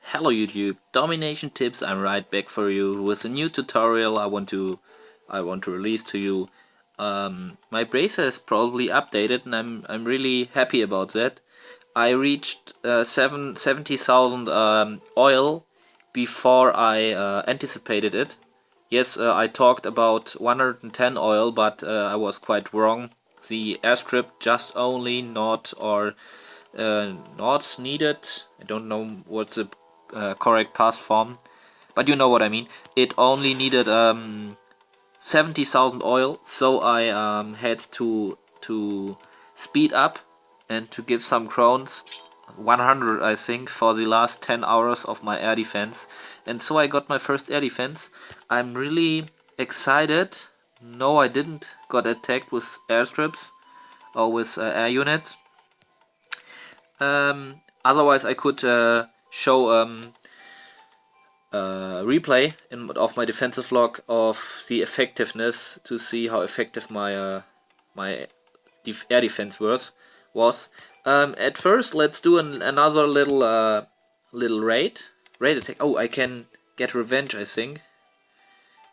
Hello YouTube, Domination Tips. I'm right back for you with a new tutorial I want to release to you. My bracer is probably updated and I'm really happy about that. I reached 70,000 oil before I anticipated it. Yes, I talked about 110 oil, but I was quite wrong. The airstrip just only not needed. I don't know what's the correct past form, but you know what I mean. It only needed 70,000 oil, so I had to speed up and to give some crowns, 100 I think, for the last 10 hours of my air defense, and so I got my first air defense. I'm really excited. No, I didn't got attacked with airstrips or with air units. Otherwise I could show replay of my defensive log of the effectiveness to see how effective my my air defense was. At first, let's do another little raid attack. Oh, I can get revenge, I think.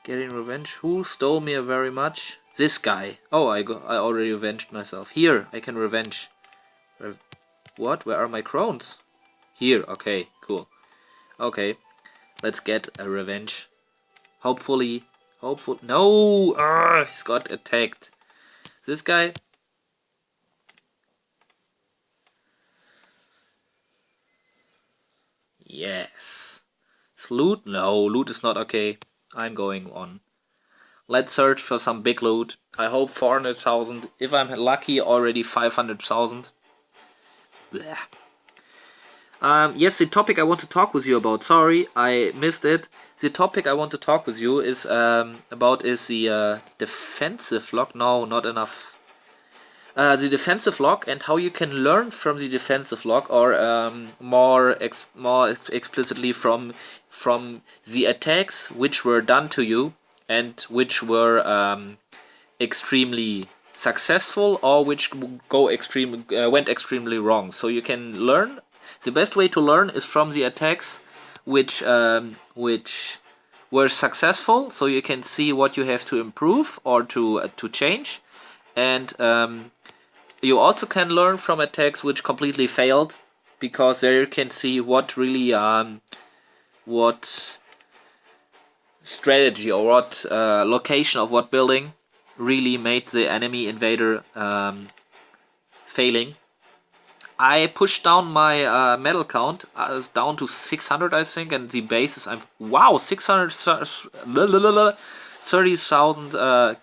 Getting revenge. Who stole me very much? This guy. Oh, I already revenged myself. Here, I can revenge. What? Where are my crowns? Here. Okay, cool. Okay, let's get a revenge. Hopefully. No! He's got attacked. This guy. Yes. Is loot? No, loot is not okay. I'm going on. Let's search for some big loot. I hope 400,000. If I'm lucky, already 500,000. Yes, the topic I want to talk with you about. Sorry, I missed it. The topic I want to talk with you is the defensive log. No, not enough. The defensive log and how you can learn from the defensive log, or more explicitly from the attacks which were done to you and which were extremely successful, or which went extremely wrong. So you can learn. The best way to learn is from the attacks which were successful, so you can see what you have to improve or to change, and you also can learn from attacks which completely failed, because there you can see what really what strategy or what location of what building really made the enemy invader failing. I pushed down my medal count down to 600, I think, and the base is 630,000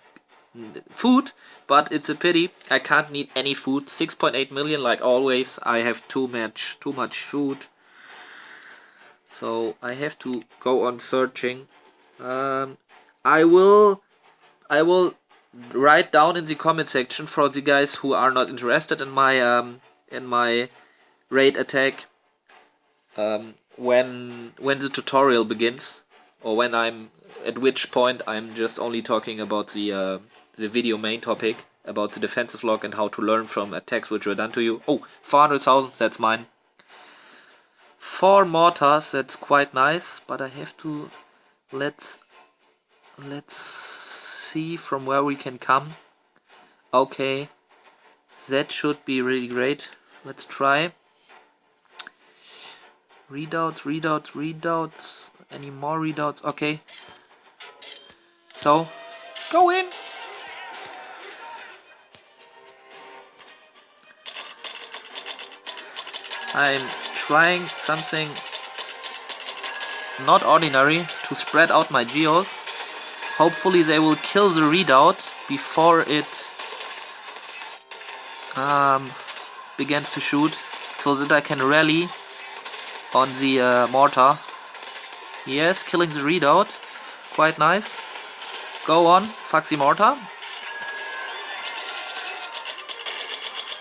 food. But it's a pity I can't need any food. 6.8 million like always. I have too much food, so I have to go on searching. I will write down in the comment section for the guys who are not interested in my raid attack when the tutorial begins, or when at which point I'm just only talking about the video main topic about the defensive log and how to learn from attacks which were done to you. Oh, 400,000, that's mine. 4 mortars, that's quite nice, but I have to... Let's see from where we can come. Okay, that should be really great. Let's try. Readouts. Any more readouts? Okay. So, go in. I'm trying something not ordinary to spread out my geos. Hopefully they will kill the redoubt before it begins to shoot, so that I can rally on the mortar. Yes, killing the redoubt. Quite nice. Go on, fuck the mortar.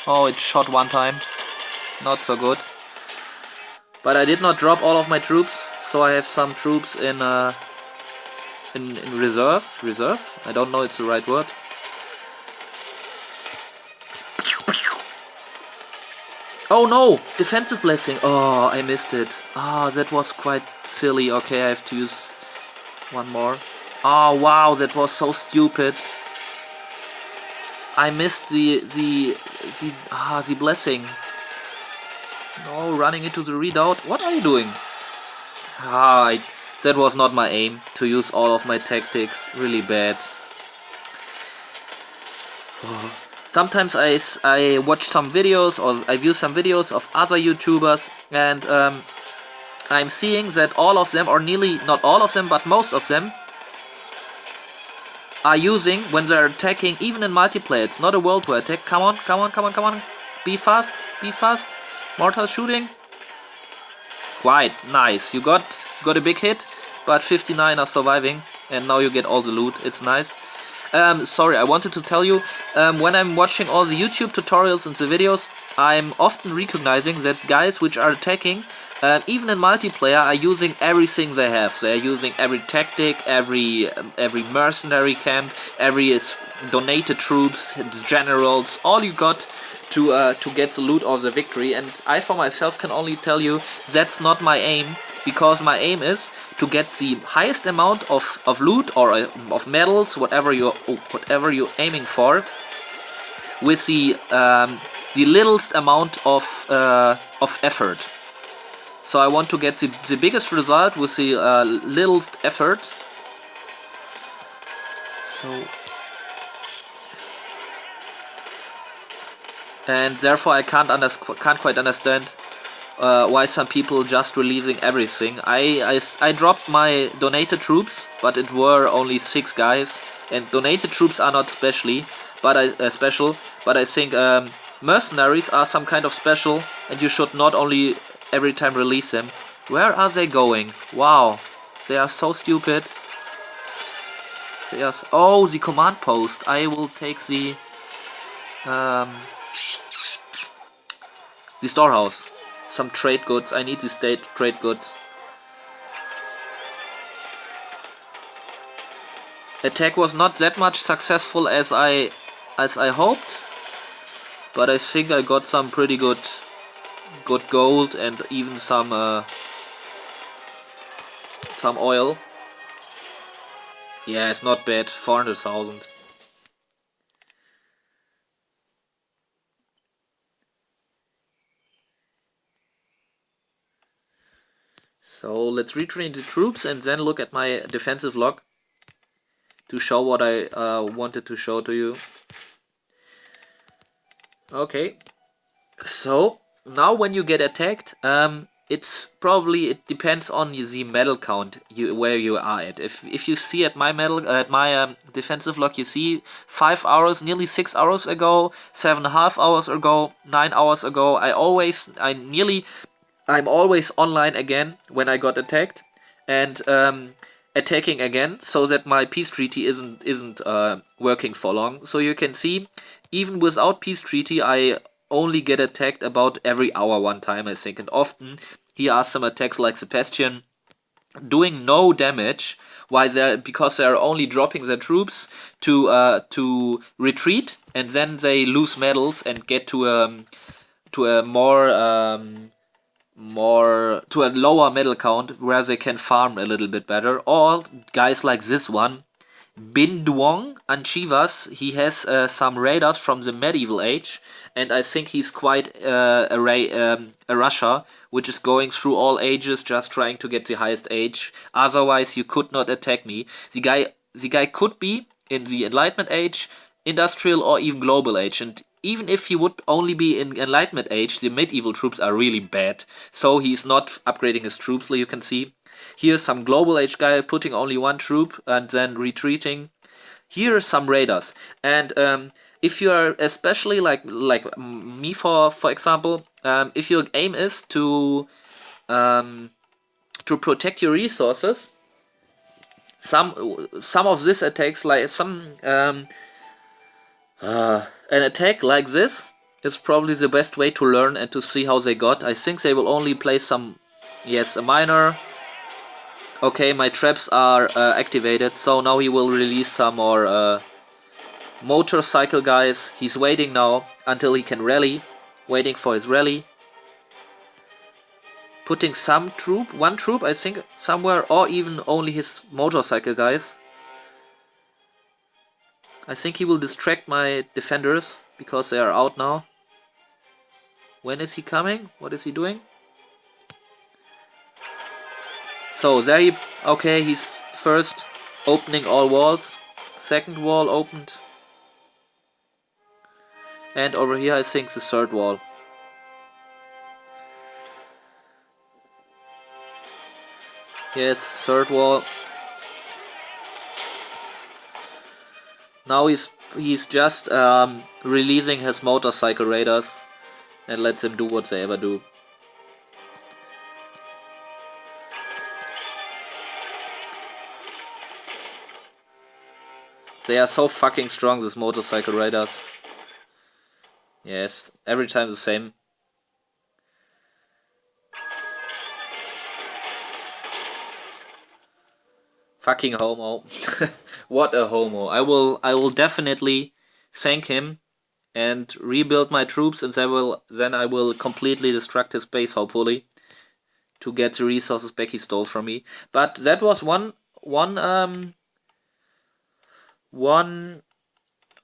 Oh, it shot one time. Not so good. But I did not drop all of my troops, so I have some troops in reserve. I don't know it's the right word. Oh no! Defensive blessing! Oh, I missed it. Ah, that was quite silly. Okay, I have to use one more. Oh wow, that was so stupid. I missed the blessing. No, running into the redoubt. What are you doing? That was not my aim to use all of my tactics. Really bad. Sometimes I watch some videos or I view some videos of other YouTubers, and I'm seeing that all of them, or nearly not all of them, but most of them, are using when they're attacking, even in multiplayer. It's not a world war attack. Come on, come on, come on, come on. Be fast, be fast. Mortar shooting. Quite nice. You got a big hit, but 59 are surviving, and now you get all the loot. It's nice. Sorry, I wanted to tell you, when I'm watching all the YouTube tutorials and the videos, I'm often recognizing that guys which are attacking, even in multiplayer, are using everything they have. They're using every tactic, every mercenary camp, every donated troops, generals, all you got to get the loot of the victory. And I for myself can only tell you that's not my aim, because my aim is to get the highest amount of loot or of medals, whatever you're aiming for, with the littlest amount of effort. So I want to get the biggest result with the littlest effort. So, and therefore I can't quite understand why some people just releasing everything. I dropped my donated troops, but it were only 6 guys, and donated troops are not special, but I think mercenaries are some kind of special, and you should not only every time release them. Where are they going? Wow, they are so stupid. Oh, the command post. I will take the storehouse. Some trade goods. I need the trade goods. Attack was not that much successful as I hoped, but I think I got some pretty good gold and even some oil. Yeah, it's not bad. 400,000. So let's retrain the troops and then look at my defensive log to show what I wanted to show to you. Okay, so now when you get attacked, it depends on the medal count where you are at. If you see at my defensive log, you see 5 hours, nearly 6 hours ago, 7.5 hours ago, 9 hours ago, I'm always online again when I got attacked, and attacking again, so that my peace treaty isn't working for long. So you can see, even without peace treaty, I only get attacked about every hour one time, I think, and often he has some attacks like Sebastian doing no damage, because they're only dropping their troops to retreat, and then they lose medals and get to a lower medal count where they can farm a little bit better. Or guys like this one, Bin Duong Anchivas, he has some raiders from the medieval age, and I think he's quite a Russia, which is going through all ages, just trying to get the highest age. Otherwise, you could not attack me. The guy could be in the Enlightenment age, Industrial, or even Global age, and even if he would only be in Enlightenment age, the medieval troops are really bad. So he's not upgrading his troops, like you can see. Here's some Global age guy putting only 1 troop and then retreating. Here are some raiders. And if you are especially like me, for example, if your aim is to protect your resources, some of this attacks, like an attack like this is probably the best way to learn and to see how they got. I think they will only play some, yes, a miner. Okay, my traps are activated, so now he will release some more motorcycle guys. He's waiting now until he can rally, waiting for his rally. putting one troop, I think, somewhere, or even only his motorcycle guys. I think he will distract my defenders, because they are out now. When is he coming? What is he doing? So there he... Okay, he's first opening all walls. Second wall opened. And over here I think the third wall. Yes, third wall. Now he's just releasing his motorcycle raiders and lets them do what they ever do. They are so fucking strong, these motorcycle raiders. Yes, every time the same. Fucking homo. What a homo. I will definitely thank him and rebuild my troops, and then I will completely destruct his base, hopefully, to get the resources back he stole from me. But that was one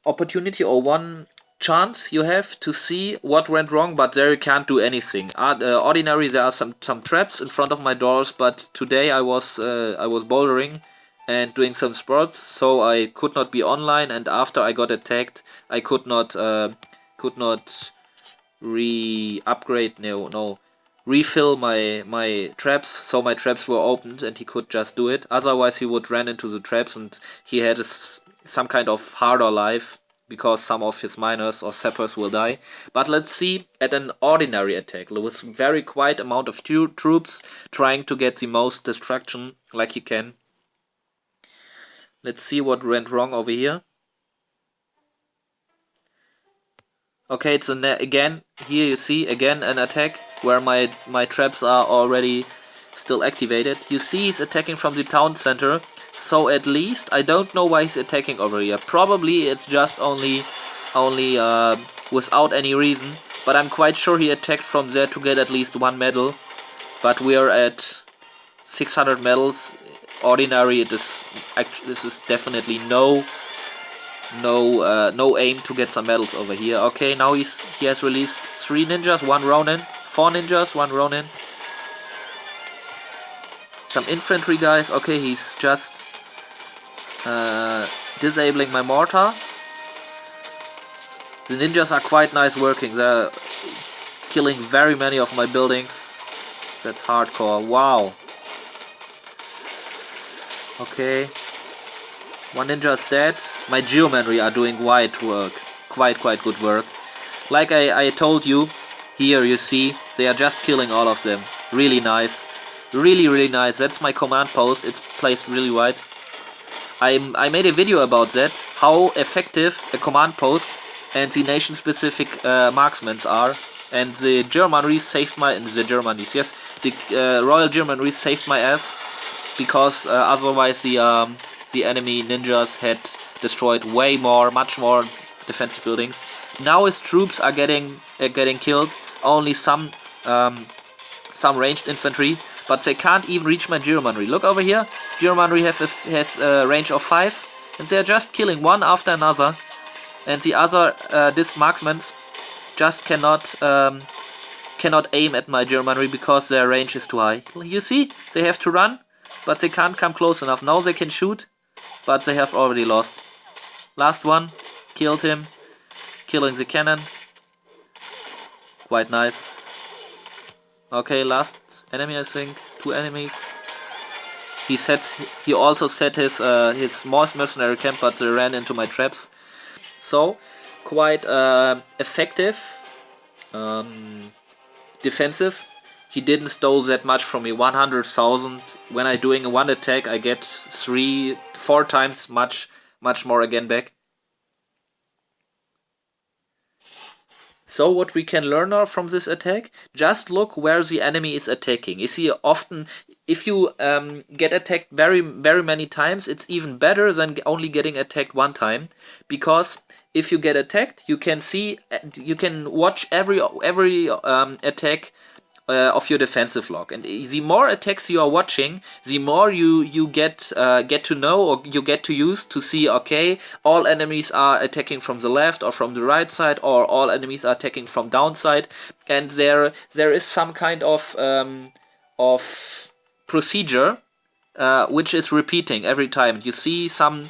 opportunity or one chance you have to see what went wrong, but there you can't do anything. Ordinary, there are some traps in front of my doors, but today I was bouldering and doing some sports, so I could not be online, and after I got attacked I could not refill my traps, so my traps were opened and he could just do it. Otherwise he would run into the traps and he had some kind of harder life, because some of his miners or sappers will die. But let's see at an ordinary attack with very quiet amount of troops trying to get the most destruction like he can. Let's see what went wrong over here. Okay, it's again, here you see again an attack where my traps are already still activated. You see he's attacking from the town center, so at least I don't know why he's attacking over here. Probably it's just only without any reason, but I'm quite sure he attacked from there to get at least one medal. But we are at 600 medals. Ordinary, this is definitely no aim to get some medals over here. Okay, now he has released 3 ninjas, 1 ronin, 4 ninjas, 1 ronin, some infantry guys. Okay, he's just disabling my mortar. The ninjas are quite nice working. They're killing very many of my buildings. That's hardcore. Wow. Okay, 1 ninja is dead. My geomanry are doing quite good work. Like I told you, here you see they are just killing all of them. Really nice, really nice. That's my command post. It's placed really wide. I made a video about that, how effective a command post and the nation specific marksmen are. And the Germanry saved the Royal Germanry saved my ass, because otherwise the enemy ninjas had destroyed much more defensive buildings. Now his troops are getting killed. Only some ranged infantry, but they can't even reach my Germanry. Look over here. Germanry has a range of 5, and they are just killing one after another. And the other this marksmen just cannot aim at my Germanry because their range is too high. You see, they have to run, but they can't come close enough. Now they can shoot, but they have already lost. Last one, killed him, killing the cannon. Quite nice. Okay, last enemy, I think, 2 enemies. He also set his small mercenary camp, but they ran into my traps. So, quite effective, defensive. He didn't stole that much from me, 100,000. When I doing one attack, I get 3-4 times much more again back. So what we can learn now from this attack, just look where the enemy is attacking. You see, often if you get attacked very many times, it's even better than only getting attacked one time, because if you get attacked, you can watch every attack of your defensive log. And the more attacks you are watching, the more you get to know, or you get to use to see, okay, all enemies are attacking from the left or from the right side, or all enemies are attacking from downside, and there is some kind of procedure which is repeating every time. You see some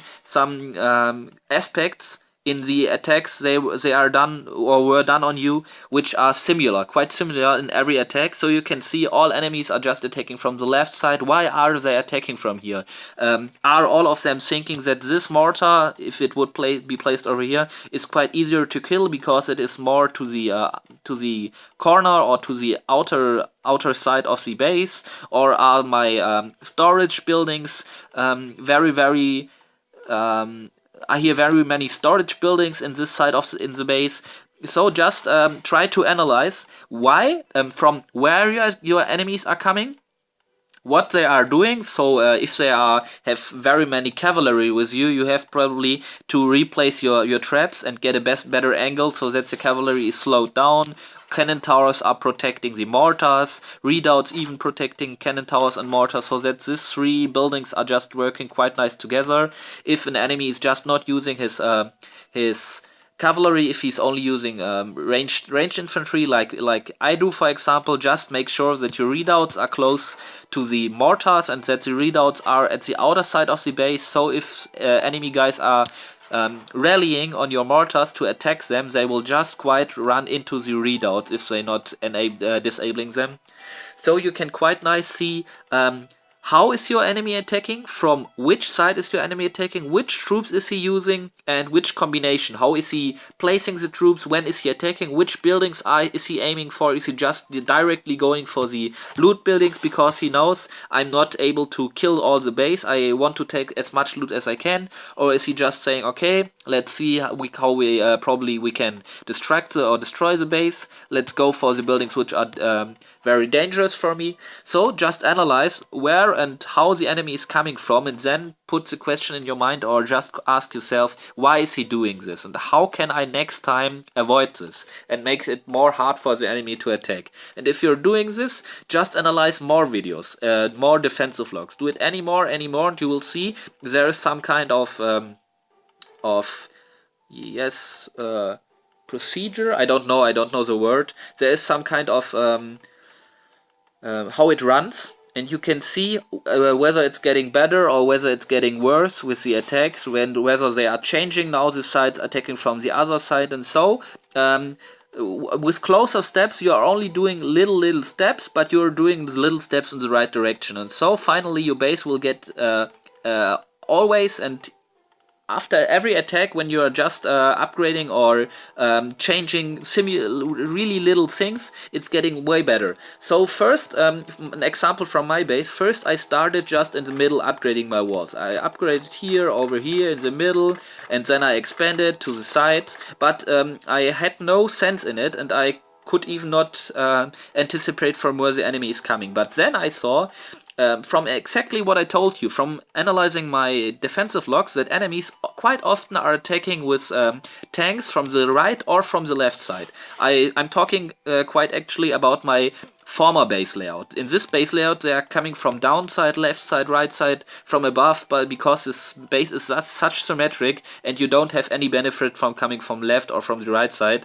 aspects in the attacks they are done or were done on you, which are similar, quite similar in every attack. So you can see all enemies are just attacking from the left side. Why are they attacking from here? Are all of them thinking that this mortar, if it would be placed over here, is quite easier to kill because it is more to the corner or to the outer side of the base? Or are my storage buildings very I hear very many storage buildings in this side of in the base? So just try to analyze why, from where your enemies are coming, what they are doing. So if they have very many cavalry with you, you have probably to replace your traps and get a better angle so that the cavalry is slowed down. Cannon towers are protecting the mortars, redoubts even protecting cannon towers and mortars, so that these three buildings are just working quite nice together. If an enemy is just not using his cavalry, if he's only using ranged infantry like I do, for example, just make sure that your redoubts are close to the mortars and that the redoubts are at the outer side of the base. So if enemy guys are rallying on your mortars to attack them, they will just quite run into the redoubts if they're not disabling them. So you can quite nice see how is your enemy attacking, from which side is your enemy attacking, which troops is he using, and which combination. How is he placing the troops, when is he attacking, which buildings is he aiming for. Is he just directly going for the loot buildings because he knows I'm not able to kill all the base, I want to take as much loot as I can? Or is he just saying, okay, let's see how we probably we can distract or destroy the base, let's go for the buildings which are very dangerous for me. So just analyze where and how the enemy is coming from, and then put the question in your mind, or just ask yourself, why is he doing this, and how can I next time avoid this, and makes it more hard for the enemy to attack. And if you're doing this, just analyze more videos, more defensive logs. Do it any more, and you will see there is some kind of procedure. I don't know the word. There is some kind of how it runs, and you can see whether it's getting better or whether it's getting worse with the attacks, whether they are changing now, the sides attacking from the other side. And so with closer steps you are only doing little steps, but you're doing the little steps in the right direction. And so finally your base will get always, and after every attack, when you are just upgrading or changing really little things, it's getting way better. So first, an example from my base, first I started just in the middle upgrading my walls. I upgraded here, over here, in the middle, and then I expanded to the sides, but I had no sense in it, and I could even not anticipate from where the enemy is coming. But then I saw, from exactly what I told you, from analyzing my defensive logs, that enemies quite often are attacking with tanks from the right or from the left side. I'm talking quite actually about my former base layout. In this base layout they are coming from downside, left side, right side, from above, but because this base is such symmetric and you don't have any benefit from coming from left or from the right side.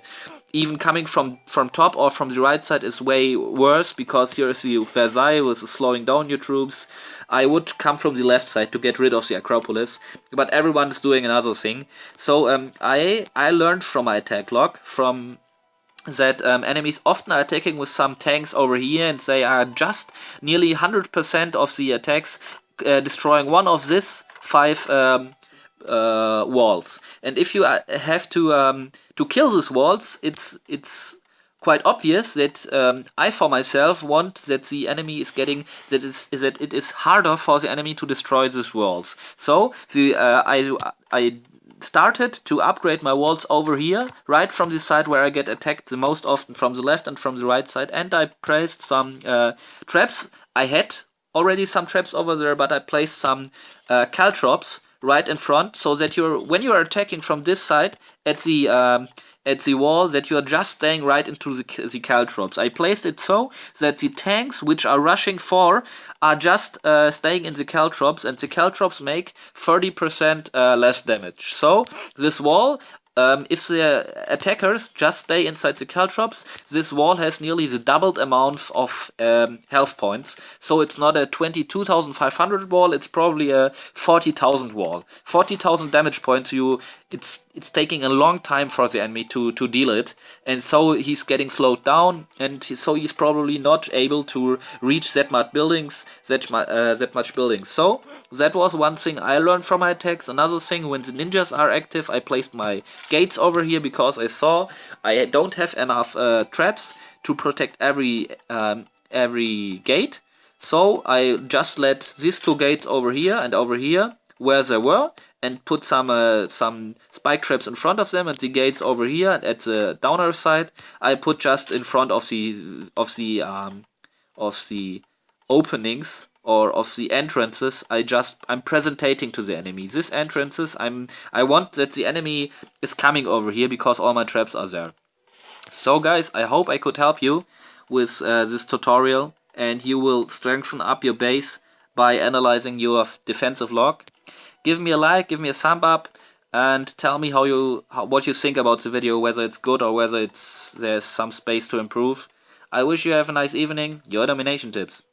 Even coming from top or from the right side is way worse, because here is the Versailles with slowing down your troops. I would come from the left side to get rid of the Acropolis, but everyone is doing another thing. So I learned from my attack log that enemies often are attacking with some tanks over here, and they are just nearly 100% of the attacks destroying one of these 5 walls. And if you have to kill these walls, it's quite obvious that I for myself want that the enemy is getting that it is harder for the enemy to destroy these walls. So I started to upgrade my walls over here, right from the side where I get attacked the most often, from the left and from the right side, and I placed some traps. I had already some traps over there, but I placed some caltrops right in front, so that when you are attacking from this side at the wall, that you are just staying right into the caltrops. I placed it so that the tanks which are rushing for are just staying in the caltrops, and the caltrops make 30% less damage. So this wall, if the attackers just stay inside the caltrops, this wall has nearly the doubled amount of health points. So it's not a 22,500 wall, it's probably a 40,000 wall. 40,000 damage points. It's taking a long time for the enemy to deal it, and so he's getting slowed down, and so he's probably not able to reach that much buildings. So that was one thing I learned from my attacks. Another thing, when the ninjas are active, I placed my gates over here because I saw I don't have enough traps to protect every gate. So I just let these two gates over here and over here where they were, and put some spike traps in front of them, and the gates over here and at the downer side I put just in front of the openings or of the entrances. I'm presentating to the enemy. These entrances, I want that the enemy is coming over here because all my traps are there. So guys, I hope I could help you with this tutorial, and you will strengthen up your base by analyzing your defensive log. Give me a like, give me a thumb up, and tell me what you think about the video, whether it's good or whether there's some space to improve. I wish you have a nice evening. Your DomiNation Tips.